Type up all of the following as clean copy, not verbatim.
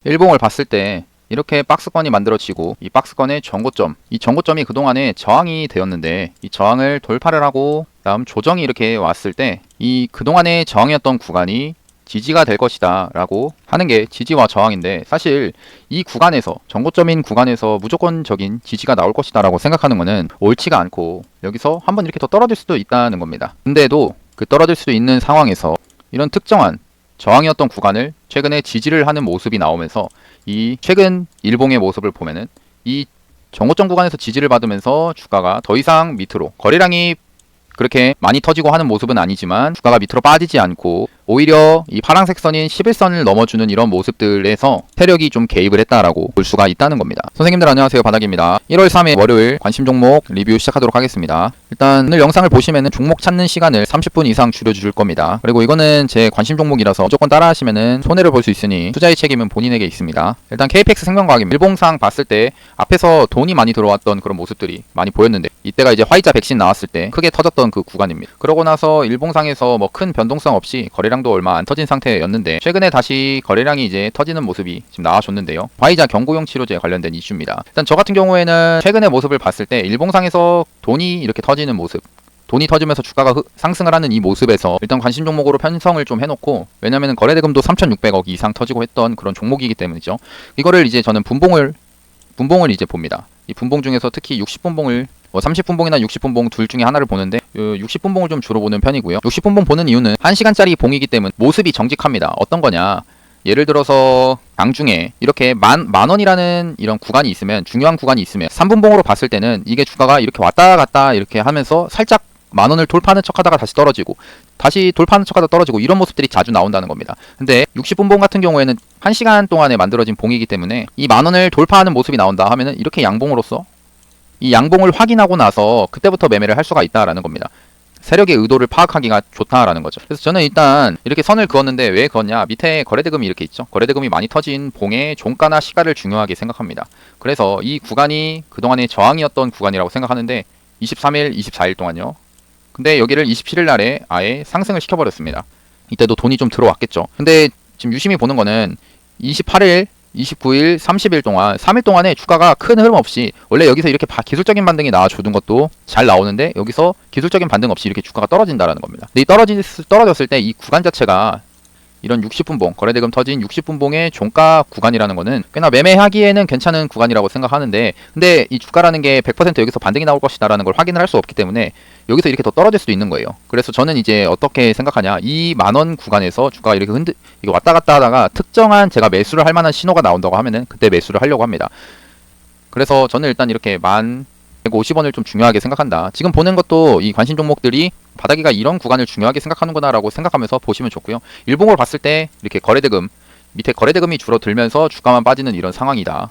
일봉을 봤을 때 이렇게 박스권이 만들어지고 이 박스권의 전고점, 이 전고점이 그동안에 저항이 되었는데 이 저항을 돌파를 하고 다음 조정이 이렇게 왔을 때 이 그동안의 저항이었던 구간이 지지가 될 것이다 라고 하는 게 지지와 저항인데, 사실 이 구간에서, 전고점인 구간에서 무조건적인 지지가 나올 것이다 라고 생각하는 거는 옳지가 않고, 여기서 한번 이렇게 더 떨어질 수도 있다는 겁니다. 근데도 그 떨어질 수도 있는 상황에서 이런 특정한 저항이었던 구간을 최근에 지지를 하는 모습이 나오면서, 이 최근 일봉의 모습을 보면은 이 전고점 구간에서 지지를 받으면서 주가가 더 이상 밑으로, 거래량이 그렇게 많이 터지고 하는 모습은 아니지만 주가가 밑으로 빠지지 않고 오히려 이 파란색 선인 11선을 넘어주는 이런 모습들에서 세력이 좀 개입을 했다라고 볼 수가 있다는 겁니다. 선생님들 안녕하세요, 바닥입니다. 1월 3일 월요일 관심 종목 리뷰 시작하도록 하겠습니다. 일단 오늘 영상을 보시면은 종목 찾는 시간을 30분 이상 줄여줄 겁니다. 그리고 이거는 제 관심 종목이라서 무조건 따라 하시면은 손해를 볼 수 있으니 투자의 책임은 본인에게 있습니다. 일단 KPX 생명과학입니다. 일봉상 봤을 때 앞에서 돈이 많이 들어왔던 그런 모습들이 많이 보였는데, 이때가 이제 화이자 백신 나왔을 때 크게 터졌던 그 구간입니다. 그러고 나서 일봉상에서 뭐 큰 변동성 없이 거래량도 얼마 안 터진 상태였는데, 최근에 다시 거래량이 이제 터지는 모습이 지금 나와줬는데요. 화이자 경구용 치료제 관련된 이슈입니다. 일단 저 같은 경우에는 최근의 모습을 봤을 때 일봉상에서 돈이 이렇게 터지는 모습, 돈이 터지면서 주가가 상승을 하는 이 모습에서 일단 관심 종목으로 편성을 좀 해놓고, 왜냐면 거래대금도 3,600억 이상 터지고 했던 그런 종목이기 때문이죠. 이거를 이제 저는 분봉을 이제 봅니다. 이 분봉 중에서 특히 60분봉을 30분봉이나 60분봉 둘 중에 하나를 보는데, 60분봉을 좀 주로 보는 편이고요. 60분봉 보는 이유는 1시간짜리 봉이기 때문에 모습이 정직합니다. 어떤 거냐, 예를 들어서 장중에 이렇게 만 원이라는 이런 구간이 있으면, 중요한 구간이 있으면 3분봉으로 봤을 때는 이게 주가가 이렇게 왔다 갔다 이렇게 하면서 살짝 만 원을 돌파하는 척 하다가 다시 떨어지고, 다시 돌파하는 척 하다 떨어지고, 이런 모습들이 자주 나온다는 겁니다. 근데 60분봉 같은 경우에는 1시간 동안에 만들어진 봉이기 때문에 이 만 원을 돌파하는 모습이 나온다 하면은 이렇게 양봉으로서 이 양봉을 확인하고 나서 그때부터 매매를 할 수가 있다라는 겁니다. 세력의 의도를 파악하기가 좋다라는 거죠. 그래서 저는 일단 이렇게 선을 그었는데, 왜 그었냐, 밑에 거래대금이 이렇게 있죠. 거래대금이 많이 터진 봉의 종가나 시가를 중요하게 생각합니다. 그래서 이 구간이 그동안의 저항이었던 구간이라고 생각하는데, 23일, 24일 동안요. 근데 여기를 27일 날에 아예 상승을 시켜버렸습니다. 이때도 돈이 좀 들어왔겠죠. 근데 지금 유심히 보는 거는 28일, 29일, 30일 동안 3일 동안에 주가가 큰 흐름 없이, 원래 여기서 이렇게 기술적인 반등이 나와주는 것도 잘 나오는데 여기서 기술적인 반등 없이 이렇게 주가가 떨어진다라는 겁니다. 근데 떨어졌을 때 이 구간 자체가 이런 60분봉, 거래대금 터진 60분봉의 종가 구간이라는 거는 꽤나 매매하기에는 괜찮은 구간이라고 생각하는데, 근데 이 주가라는 게 100% 여기서 반등이 나올 것이다라는 걸 확인을 할 수 없기 때문에 여기서 이렇게 더 떨어질 수도 있는 거예요. 그래서 저는 이제 어떻게 생각하냐, 이 만원 구간에서 주가가 이렇게 이게 왔다 갔다 하다가 특정한 제가 매수를 할 만한 신호가 나온다고 하면은 그때 매수를 하려고 합니다. 그래서 저는 일단 이렇게 1,150원을 좀 중요하게 생각한다. 지금 보는 것도 이 관심 종목들이 바닥이가 이런 구간을 중요하게 생각하는구나 라고 생각하면서 보시면 좋고요. 일봉을 봤을 때 이렇게 거래대금, 밑에 거래대금이 줄어들면서 주가만 빠지는 이런 상황이다.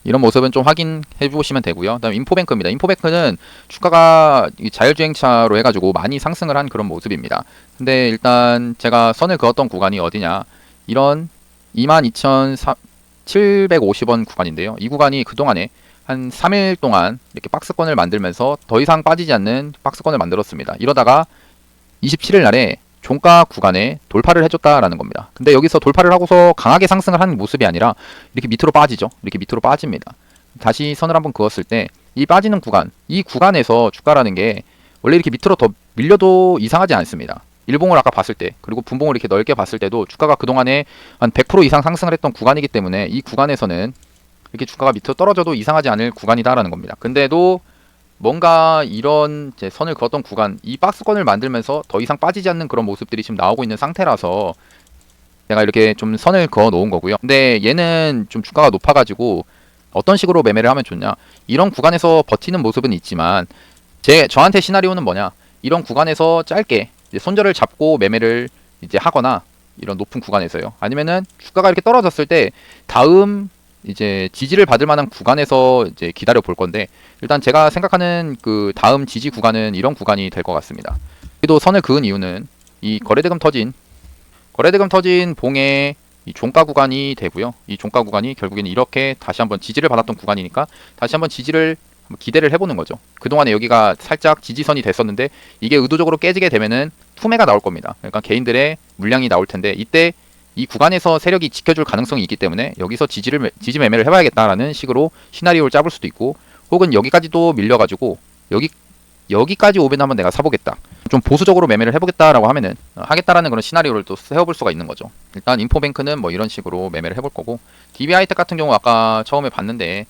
이런 모습은 좀 확인해 보시면 되고요. 그다음 인포뱅크입니다. 인포뱅크는 주가가 자율주행차로 해가지고 많이 상승을 한 그런 모습입니다. 근데 일단 제가 선을 그었던 구간이 어디냐, 이런 22,750원 구간인데요. 이 구간이 그동안에 한 3일 동안 이렇게 박스권을 만들면서 더 이상 빠지지 않는 박스권을 만들었습니다. 이러다가 27일 날에 종가 구간에 돌파를 해줬다라는 겁니다. 근데 여기서 돌파를 하고서 강하게 상승을 하는 모습이 아니라 이렇게 밑으로 빠지죠. 이렇게 밑으로 빠집니다. 다시 선을 한번 그었을 때 이 빠지는 구간, 이 구간에서 주가라는 게 원래 이렇게 밑으로 더 밀려도 이상하지 않습니다. 일봉을 아까 봤을 때, 그리고 분봉을 이렇게 넓게 봤을 때도 주가가 그동안에 한 100% 이상 상승을 했던 구간이기 때문에 이 구간에서는 이렇게 주가가 밑으로 떨어져도 이상하지 않을 구간이다라는 겁니다. 근데도 뭔가 이런 이제 선을 그었던 구간, 이 박스권을 만들면서 더 이상 빠지지 않는 그런 모습들이 지금 나오고 있는 상태라서 제가 이렇게 좀 선을 그어 놓은 거고요. 근데 얘는 좀 주가가 높아가지고 어떤 식으로 매매를 하면 좋냐, 이런 구간에서 버티는 모습은 있지만 저한테 시나리오는 뭐냐, 이런 구간에서 짧게 이제 손절을 잡고 매매를 이제 하거나, 이런 높은 구간에서요. 아니면은 주가가 이렇게 떨어졌을 때 다음 이제 지지를 받을 만한 구간에서 이제 기다려 볼 건데, 일단 제가 생각하는 그 다음 지지 구간은 이런 구간이 될 것 같습니다. 또 선을 그은 이유는 이 거래대금 터진 봉의 이 종가 구간이 되고요. 이 종가 구간이 결국에는 이렇게 다시 한번 지지를 받았던 구간이니까 다시 한번 지지를 기대를 해보는 거죠. 그동안에 여기가 살짝 지지선이 됐었는데 이게 의도적으로 깨지게 되면은 투매가 나올 겁니다. 그러니까 개인들의 물량이 나올 텐데, 이때 이 구간에서 세력이 지켜줄 가능성이 있기 때문에 여기서 지지 매매를 해봐야겠다라는 식으로 시나리오를 짜볼 수도 있고, 혹은 여기까지도 밀려가지고 여기까지 오면 한번 내가 사보겠다, 좀 보수적으로 매매를 해보겠다라고 하면은 하겠다라는 그런 시나리오를 또 세워볼 수가 있는 거죠. 일단 인포뱅크는 뭐 이런 식으로 매매를 해볼 거고, DB하이텍 같은 경우 아까 처음에 봤는데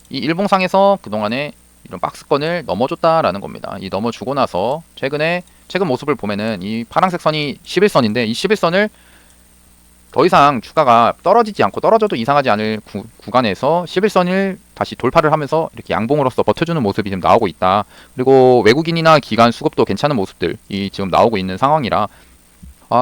이 일봉상에서 그동안에 이런 박스권을 넘어줬다라는 겁니다. 이 넘어주고 나서 최근 모습을 보면은 이 파란색 선이 11선인데 이 11선을 더 이상 주가가 떨어지지 않고, 떨어져도 이상하지 않을 구간에서 11선을 다시 돌파를 하면서 이렇게 양봉으로서 버텨주는 모습이 지금 나오고 있다. 그리고 외국인이나 기관 수급도 괜찮은 모습들이 지금 나오고 있는 상황이라,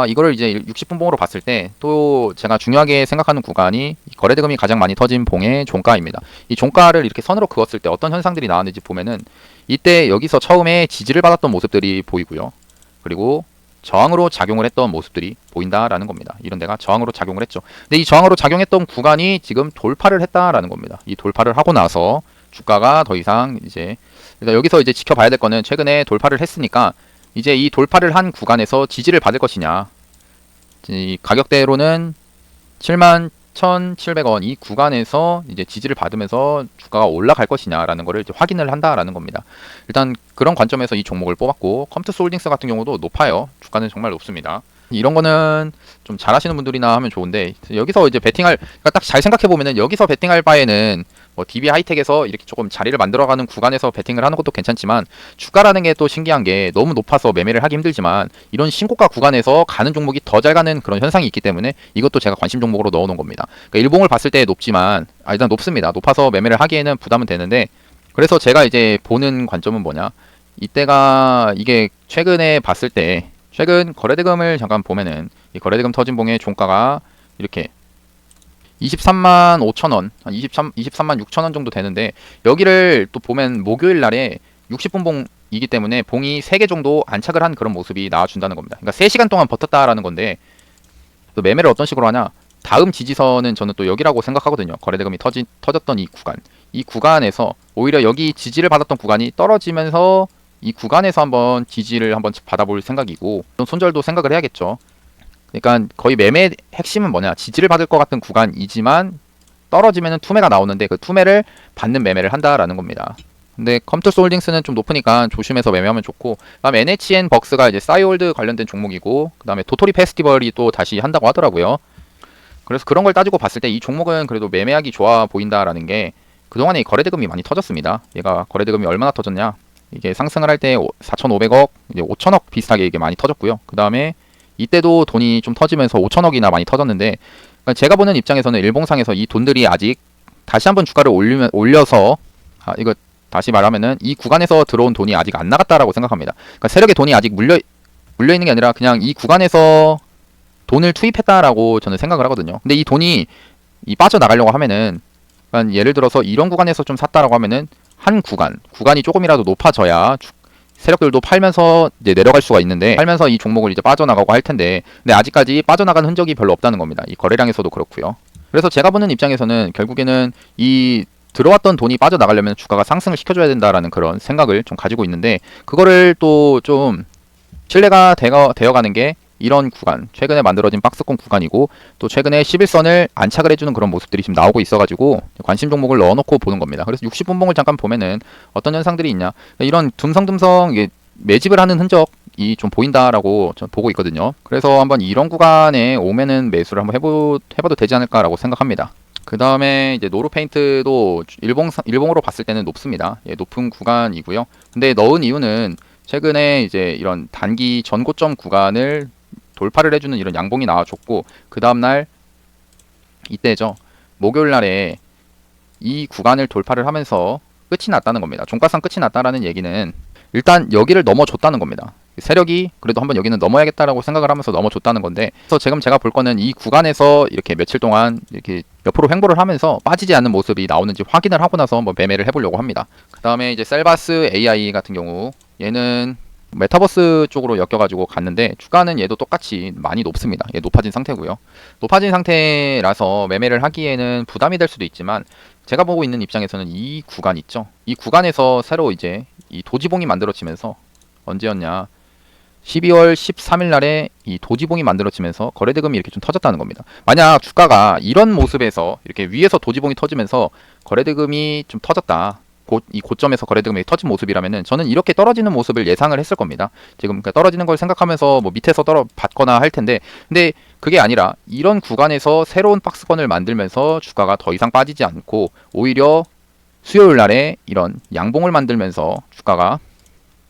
이거를 이제 60분봉으로 봤을 때 또 제가 중요하게 생각하는 구간이 거래대금이 가장 많이 터진 봉의 종가입니다. 이 종가를 이렇게 선으로 그었을 때 어떤 현상들이 나왔는지 보면은, 이때 여기서 처음에 지지를 받았던 모습들이 보이고요. 그리고 저항으로 작용을 했던 모습들이 보인다라는 겁니다. 이런 데가 저항으로 작용을 했죠. 근데 이 저항으로 작용했던 구간이 지금 돌파를 했다라는 겁니다. 이 돌파를 하고 나서 주가가 더 이상 이제, 그러니까 여기서 이제 지켜봐야 될 거는, 최근에 돌파를 했으니까 이제 이 돌파를 한 구간에서 지지를 받을 것이냐, 이 가격대로는 71,700원 이 구간에서 이제 지지를 받으면서 주가가 올라갈 것이냐라는 거를 이제 확인을 한다라는 겁니다. 일단 그런 관점에서 이 종목을 뽑았고, 컴투스홀딩스 같은 경우도 높아요. 주가는 정말 높습니다. 이런 거는 좀 잘하시는 분들이나 하면 좋은데, 여기서 이제 그러니까 딱 잘 생각해 보면은 여기서 베팅할 바에는 뭐 DB 하이텍에서 이렇게 조금 자리를 만들어가는 구간에서 베팅을 하는 것도 괜찮지만, 주가라는 게 또 신기한 게 너무 높아서 매매를 하기 힘들지만 이런 신고가 구간에서 가는 종목이 더 잘 가는 그런 현상이 있기 때문에 이것도 제가 관심 종목으로 넣어놓은 겁니다. 그러니까 일봉을 봤을 때 높지만, 일단 높습니다. 높아서 매매를 하기에는 부담은 되는데, 그래서 제가 이제 보는 관점은 뭐냐, 이때가 이게 최근에 봤을 때 최근 거래대금을 잠깐 보면은 이 거래대금 터진 봉의 종가가 이렇게 23만 5천원, 한 23만 6천원 정도 되는데, 여기를 또 보면 목요일 날에 60분 봉이기 때문에 봉이 3개 정도 안착을 한 그런 모습이 나와준다는 겁니다. 그러니까 3시간 동안 버텼다라는 건데, 또 매매를 어떤 식으로 하냐, 다음 지지선은 저는 또 여기라고 생각하거든요. 거래대금이 터졌던 이 구간에서 오히려 여기 지지를 받았던 구간이 떨어지면서 이 구간에서 한번 지지를 한번 받아볼 생각이고, 손절도 생각을 해야겠죠. 그러니까 거의 매매 핵심은 뭐냐, 지지를 받을 것 같은 구간이지만 떨어지면은 투매가 나오는데 그 투매를 받는 매매를 한다라는 겁니다. 근데 컴투스홀딩스는 좀 높으니까 조심해서 매매하면 좋고, 그다음에 NHN 벅스가 이제 싸이홀드 관련된 종목이고, 그다음에 도토리 페스티벌이 또 다시 한다고 하더라고요. 그래서 그런 걸 따지고 봤을 때 이 종목은 그래도 매매하기 좋아 보인다라는 게, 그동안에 거래대금이 많이 터졌습니다. 얘가 거래대금이 얼마나 터졌냐, 이게 상승을 할 때 4,500억, 이제 5천억 비슷하게 이게 많이 터졌고요. 그 다음에 이때도 돈이 좀 터지면서 5천억이나 많이 터졌는데, 그러니까 제가 보는 입장에서는 일봉상에서 이 돈들이 아직 다시 한번 주가를 올려서, 이거 다시 말하면은 이 구간에서 들어온 돈이 아직 안 나갔다라고 생각합니다. 그러니까 세력의 돈이 아직 물려 있는 게 아니라 그냥 이 구간에서 돈을 투입했다라고 저는 생각을 하거든요. 근데 이 돈이 빠져나가려고 하면은, 그러니까 예를 들어서 이런 구간에서 좀 샀다라고 하면은 한 구간이 조금이라도 높아져야 세력들도 팔면서 이제 내려갈 수가 있는데, 팔면서 이 종목을 이제 빠져나가고 할 텐데, 근데 아직까지 빠져나간 흔적이 별로 없다는 겁니다. 이 거래량에서도 그렇고요. 그래서 제가 보는 입장에서는 결국에는 이 들어왔던 돈이 빠져나가려면 주가가 상승을 시켜줘야 된다라는 그런 생각을 좀 가지고 있는데, 그거를 또 좀 신뢰가 되어가는 게 이런 구간, 최근에 만들어진 박스권 구간이고, 또 최근에 11선을 안착을 해주는 그런 모습들이 지금 나오고 있어가지고 관심 종목을 넣어놓고 보는 겁니다. 그래서 60분봉을 잠깐 보면은 어떤 현상들이 있냐, 이런 듬성듬성 매집을 하는 흔적이 좀 보인다라고 저는 보고 있거든요. 그래서 한번 이런 구간에 오면은 매수를 한번 해봐도 되지 않을까라고 생각합니다. 그 다음에 이제 노루페인트도 일봉으로 봤을 때는 높습니다. 높은 구간이고요. 근데 넣은 이유는 최근에 이제 이런 단기 전고점 구간을 돌파를 해주는 이런 양봉이 나와줬고, 그 다음날 이때죠, 목요일 날에 이 구간을 돌파를 하면서 끝이 났다는 겁니다. 종가상 끝이 났다라는 얘기는 일단 여기를 넘어줬다는 겁니다. 세력이 그래도 한번 여기는 넘어야겠다라고 생각을 하면서 넘어줬다는 건데, 그래서 지금 제가 볼 거는 이 구간에서 이렇게 며칠 동안 이렇게 옆으로 횡보를 하면서 빠지지 않는 모습이 나오는지 확인을 하고 나서 한번 매매를 해보려고 합니다. 그 다음에 이제 셀바스 AI 같은 경우, 얘는 메타버스 쪽으로 엮여가지고 갔는데 주가는 얘도 똑같이 많이 높습니다. 얘 높아진 상태고요. 높아진 상태라서 매매를 하기에는 부담이 될 수도 있지만, 제가 보고 있는 입장에서는 이 구간 있죠. 이 구간에서 새로 이제 이 도지봉이 만들어지면서, 언제였냐, 12월 13일 날에 이 도지봉이 만들어지면서 거래대금이 이렇게 좀 터졌다는 겁니다. 만약 주가가 이런 모습에서 이렇게 위에서 도지봉이 터지면서 거래대금이 좀 터졌다. 이 고점에서 거래대금이 터진 모습이라면은 저는 이렇게 떨어지는 모습을 예상을 했을 겁니다. 지금 그러니까 떨어지는 걸 생각하면서 뭐 밑에서 받거나 할 텐데, 근데 그게 아니라 이런 구간에서 새로운 박스권을 만들면서 주가가 더 이상 빠지지 않고 오히려 수요일 날에 이런 양봉을 만들면서 주가가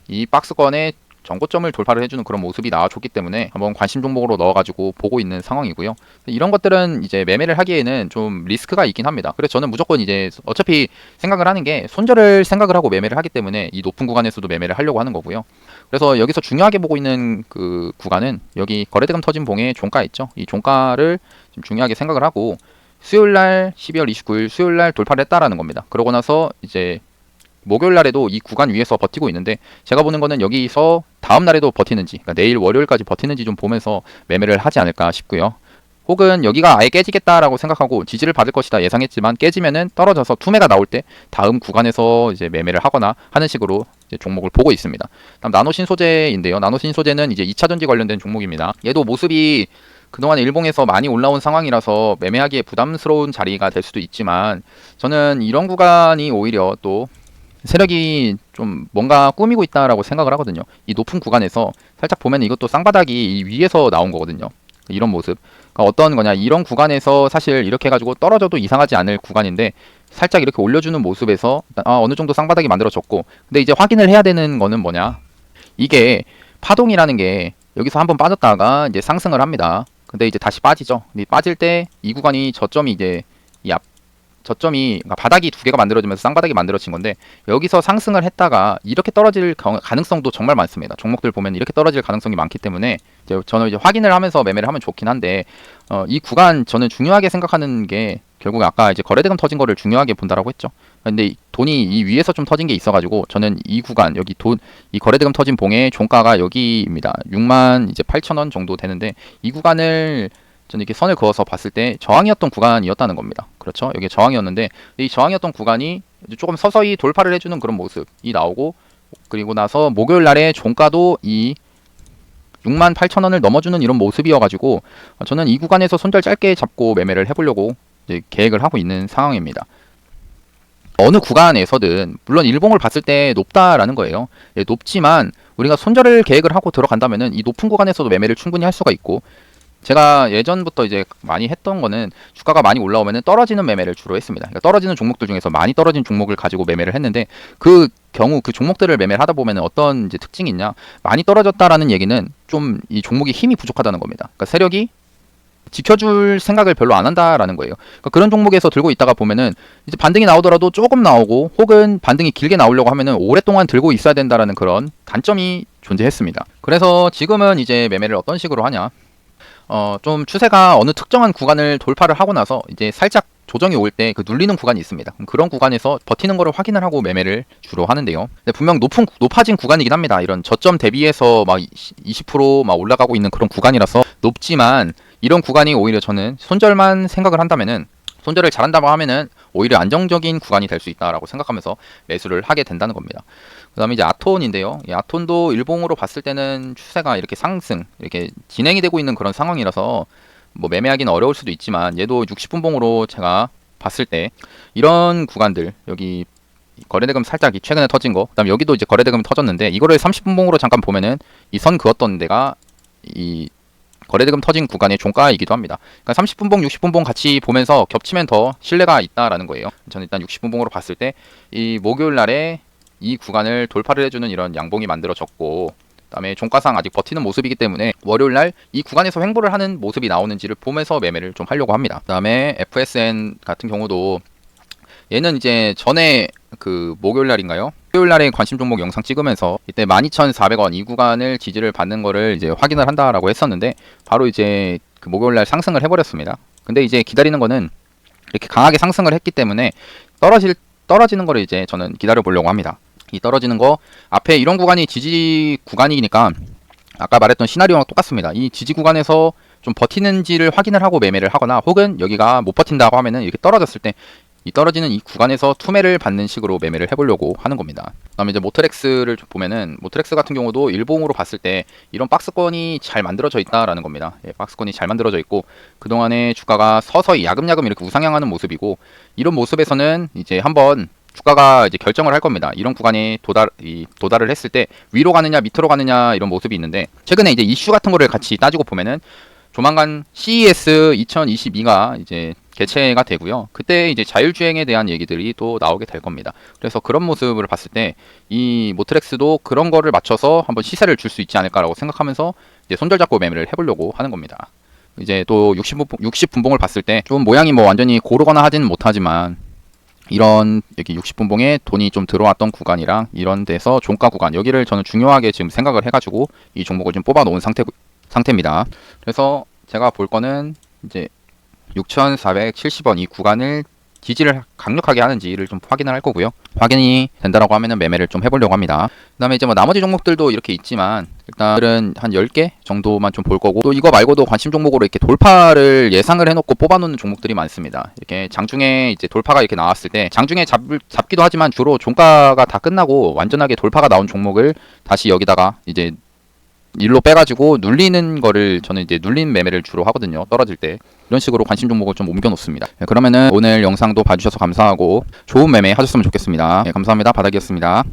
이 박스권에 전고점을 돌파를 해주는 그런 모습이 나와줬기 때문에 한번 관심 종목으로 넣어가지고 보고 있는 상황이고요. 이런 것들은 이제 매매를 하기에는 좀 리스크가 있긴 합니다. 그래서 저는 무조건 이제 어차피 생각을 하는 게 손절을 생각을 하고 매매를 하기 때문에 이 높은 구간에서도 매매를 하려고 하는 거고요. 그래서 여기서 중요하게 보고 있는 그 구간은 여기 거래대금 터진 봉의 종가 있죠. 이 종가를 좀 중요하게 생각을 하고 수요일날 12월 29일 수요일날 돌파를 했다라는 겁니다. 그러고 나서 이제 목요일 날에도 이 구간 위에서 버티고 있는데 제가 보는 거는 여기서 다음 날에도 버티는지, 그러니까 내일 월요일까지 버티는지 좀 보면서 매매를 하지 않을까 싶고요. 혹은 여기가 아예 깨지겠다라고 생각하고 지지를 받을 것이다 예상했지만 깨지면은 떨어져서 투매가 나올 때 다음 구간에서 이제 매매를 하거나 하는 식으로 이제 종목을 보고 있습니다. 다음 나노신소재인데요. 나노신소재는 이제 2차전지 관련된 종목입니다. 얘도 모습이 그동안 일봉에서 많이 올라온 상황이라서 매매하기에 부담스러운 자리가 될 수도 있지만 저는 이런 구간이 오히려 또 세력이 좀 뭔가 꾸미고 있다라고 생각을 하거든요. 이 높은 구간에서 살짝 보면 이것도 쌍바닥이 이 위에서 나온 거거든요. 이런 모습. 그러니까 어떤 거냐, 이런 구간에서 사실 이렇게 해가지고 떨어져도 이상하지 않을 구간인데 살짝 이렇게 올려주는 모습에서 어느 정도 쌍바닥이 만들어졌고, 근데 이제 확인을 해야 되는 거는 뭐냐, 이게 파동이라는 게 여기서 한번 빠졌다가 이제 상승을 합니다. 근데 이제 다시 빠지죠. 근데 빠질 때 이 구간이 저점이 이제 저점이, 그러니까 바닥이 두 개가 만들어지면서 쌍바닥이 만들어진 건데 여기서 상승을 했다가 이렇게 떨어질 가능성도 정말 많습니다. 종목들 보면 이렇게 떨어질 가능성이 많기 때문에 저는 이제 확인을 하면서 매매를 하면 좋긴 한데 이 구간 저는 중요하게 생각하는 게 결국 아까 이제 거래대금 터진 거를 중요하게 본다라고 했죠. 근데 돈이 이 위에서 좀 터진 게 있어가지고 저는 이 구간 여기 이 거래대금 터진 봉의 종가가 여기입니다. 6만 이제 8천 원 정도 되는데 이 구간을 저는 이렇게 선을 그어서 봤을 때 저항이었던 구간이었다는 겁니다. 그렇죠? 여기 저항이었는데 이 저항이었던 구간이 조금 서서히 돌파를 해주는 그런 모습이 나오고, 그리고 나서 목요일 날에 종가도 이 6만 8천 원을 넘어주는 이런 모습이어가지고 저는 이 구간에서 손절 짧게 잡고 매매를 해보려고 이제 계획을 하고 있는 상황입니다. 어느 구간에서든 물론 일봉을 봤을 때 높다라는 거예요. 예, 높지만 우리가 손절을 계획을 하고 들어간다면은 이 높은 구간에서도 매매를 충분히 할 수가 있고, 제가 예전부터 이제 많이 했던 거는 주가가 많이 올라오면은 떨어지는 매매를 주로 했습니다. 그러니까 떨어지는 종목들 중에서 많이 떨어진 종목을 가지고 매매를 했는데 그 경우 그 종목들을 매매를 하다 보면은 어떤 이제 특징이 있냐? 많이 떨어졌다라는 얘기는 좀 이 종목이 힘이 부족하다는 겁니다. 그러니까 세력이 지켜줄 생각을 별로 안 한다라는 거예요. 그러니까 그런 종목에서 들고 있다가 보면은 이제 반등이 나오더라도 조금 나오고 혹은 반등이 길게 나오려고 하면은 오랫동안 들고 있어야 된다라는 그런 단점이 존재했습니다. 그래서 지금은 이제 매매를 어떤 식으로 하냐? 좀 추세가 어느 특정한 구간을 돌파를 하고 나서 이제 살짝 조정이 올 때 그 눌리는 구간이 있습니다. 그런 구간에서 버티는 거를 확인을 하고 매매를 주로 하는데요. 근데 분명 높아진 구간이긴 합니다. 이런 저점 대비해서 막 20%막 올라가고 있는 그런 구간이라서 높지만 이런 구간이 오히려 저는 손절만 생각을 한다면은, 손절을 잘한다고 하면은 오히려 안정적인 구간이 될 수 있다라고 생각하면서 매수를 하게 된다는 겁니다. 그 다음에 이제 아톤인데요. 이 아톤도 일봉으로 봤을 때는 추세가 이렇게 상승, 이렇게 진행이 되고 있는 그런 상황이라서 뭐 매매하기는 어려울 수도 있지만 얘도 60분봉으로 제가 봤을 때 이런 구간들, 여기 거래대금 살짝 최근에 터진 거, 그 다음에 여기도 이제 거래대금이 터졌는데 이거를 30분봉으로 잠깐 보면은 이 선 그었던 데가 이 거래대금 터진 구간의 종가이기도 합니다. 그러니까 30분봉, 60분봉 같이 보면서 겹치면 더 신뢰가 있다라는 거예요. 저는 일단 60분봉으로 봤을 때 이 목요일 날에 이 구간을 돌파를 해주는 이런 양봉이 만들어졌고, 그다음에 종가상 아직 버티는 모습이기 때문에 월요일 날 이 구간에서 횡보를 하는 모습이 나오는지를 보면서 매매를 좀 하려고 합니다. 그다음에 FSN 같은 경우도 얘는 이제 전에 그 목요일 날인가요? 토요일 날에 관심 종목 영상 찍으면서 이때 12,400원 이 구간을 지지를 받는 거를 이제 확인을 한다라고 했었는데 바로 이제 그 목요일 날 상승을 해버렸습니다. 근데 이제 기다리는 거는 이렇게 강하게 상승을 했기 때문에 떨어지는 거를 이제 저는 기다려 보려고 합니다. 이 떨어지는 거 앞에 이런 구간이 지지 구간이니까 아까 말했던 시나리오랑 똑같습니다. 이 지지 구간에서 좀 버티는지를 확인을 하고 매매를 하거나, 혹은 여기가 못 버틴다고 하면은 이렇게 떨어졌을 때 이 떨어지는 이 구간에서 투매를 받는 식으로 매매를 해보려고 하는 겁니다. 그다음에 이제 모트렉스를 보면은 모트렉스 같은 경우도 일봉으로 봤을 때 이런 박스권이 잘 만들어져 있다라는 겁니다. 예, 박스권이 잘 만들어져 있고 그동안에 주가가 서서히 야금야금 이렇게 우상향하는 모습이고 이런 모습에서는 이제 한번 주가가 이제 결정을 할 겁니다. 이런 구간에 도달을 했을 때 위로 가느냐 밑으로 가느냐 이런 모습이 있는데 최근에 이제 이슈 같은 거를 같이 따지고 보면은 조만간 CES 2022가 이제 개최가 되고요. 그때 이제 자율주행에 대한 얘기들이 또 나오게 될 겁니다. 그래서 그런 모습을 봤을 때 이 모트렉스도 그런 거를 맞춰서 한번 시세를 줄 수 있지 않을까라고 생각하면서 이제 손절 잡고 매매를 해보려고 하는 겁니다. 이제 또 60분봉을 봤을 때 좀 모양이 뭐 완전히 고르거나 하지는 못하지만 이런 여기 60분봉에 돈이 좀 들어왔던 구간이랑 이런 데서 종가 구간 여기를 저는 중요하게 지금 생각을 해가지고 이 종목을 좀 뽑아 놓은 상태입니다. 그래서 제가 볼 거는 이제 6,470원 이 구간을 지지를 강력하게 하는지를 좀 확인을 할 거고요. 확인이 된다라고 하면은 매매를 좀 해보려고 합니다. 그다음에 이제 뭐 나머지 종목들도 이렇게 있지만 일단은 한 10개 정도만 좀 볼 거고 또 이거 말고도 관심 종목으로 이렇게 돌파를 예상을 해놓고 뽑아놓는 종목들이 많습니다. 이렇게 장중에 이제 돌파가 이렇게 나왔을 때 장중에 잡기도 하지만 주로 종가가 다 끝나고 완전하게 돌파가 나온 종목을 다시 여기다가 이제 일로 빼가지고 눌리는 거를 저는 이제 눌린 매매를 주로 하거든요. 떨어질 때 이런 식으로 관심 종목을 좀 옮겨 놓습니다. 네, 그러면은 오늘 영상도 봐주셔서 감사하고 좋은 매매 하셨으면 좋겠습니다. 네, 감사합니다. 바닥이었습니다.